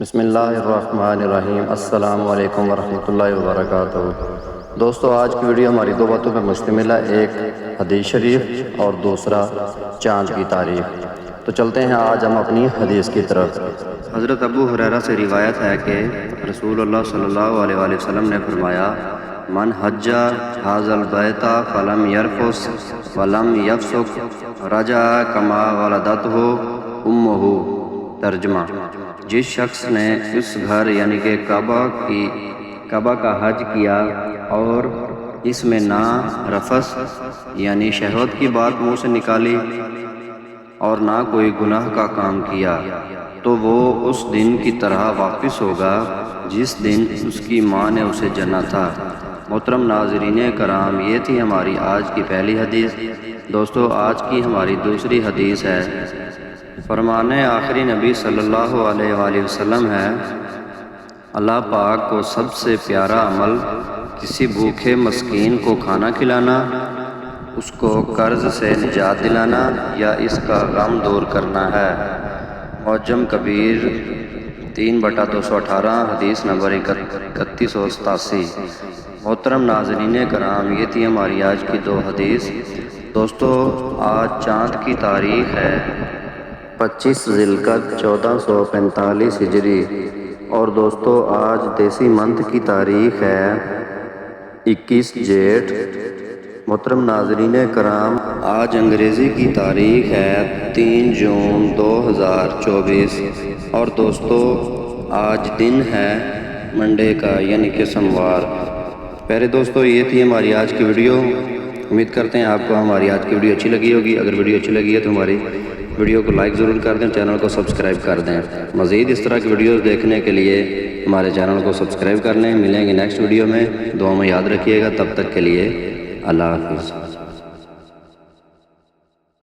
بسم اللہ الرحمن الرحیم۔ السلام علیکم ورحمۃ اللہ وبرکاتہ۔ دوستو، آج کی ویڈیو ہماری دو باتوں پر مشتمل ہے، ایک حدیث شریف اور دوسرا چاند کی تاریخ۔ تو چلتے ہیں آج ہم اپنی حدیث کی طرف۔ حضرت ابو ہریرہ سے روایت ہے کہ رسول اللہ صلی اللہ علیہ وآلہ وسلم نے فرمایا، من حج ھذا البیت فلم یرفث ولم یفسق رجع کما ولدتہ امہ۔ ترجمہ: جس شخص نے اس گھر یعنی کہ کعبہ کا حج کیا اور اس میں نہ رفث یعنی شہوت کی بات منہ سے نکالی اور نہ کوئی گناہ کا کام کیا، تو وہ اس دن کی طرح واپس ہوگا جس دن اس کی ماں نے اسے جنا تھا۔ محترم ناظرین کرام، یہ تھی ہماری آج کی پہلی حدیث۔ دوستو، آج کی ہماری دوسری حدیث ہے۔ فرمان آخری نبی صلی اللہ علیہ وآلہ وسلم ہے، اللہ پاک کو سب سے پیارا عمل کسی بھوکے مسکین کو کھانا کھلانا، اس کو قرض سے نجات دلانا یا اس کا غم دور کرنا ہے۔ معجم کبیر 3/218، حدیث نمبر 3187۔ محترم ناظرین کرام، یہ تھی ہماری آج کی دو حدیث۔ دوستو، آج چاند کی تاریخ ہے 25 ذی القعدہ 1445 ہجری، اور دوستو آج دیسی منتھ کی تاریخ ہے 21 جیٹھ۔ محترم ناظرین کرام، آج انگریزی کی تاریخ ہے 3 جون 2024، اور دوستو آج دن ہے منڈے کا یعنی کہ سوموار۔ پہلے دوستو، یہ تھی ہماری آج کی ویڈیو۔ امید کرتے ہیں آپ کو ہماری آج کی ویڈیو اچھی لگی ہوگی۔ اگر ویڈیو اچھی لگی ہے تو ہماری ویڈیو کو لائک ضرور کر دیں، چینل کو سبسکرائب کر دیں۔ مزید اس طرح کی ویڈیوز دیکھنے کے لیے ہمارے چینل کو سبسکرائب کر لیں۔ ملیں گے نیکسٹ ویڈیو میں، دعا میں یاد رکھیے گا۔ تب تک کے لیے اللہ حافظ۔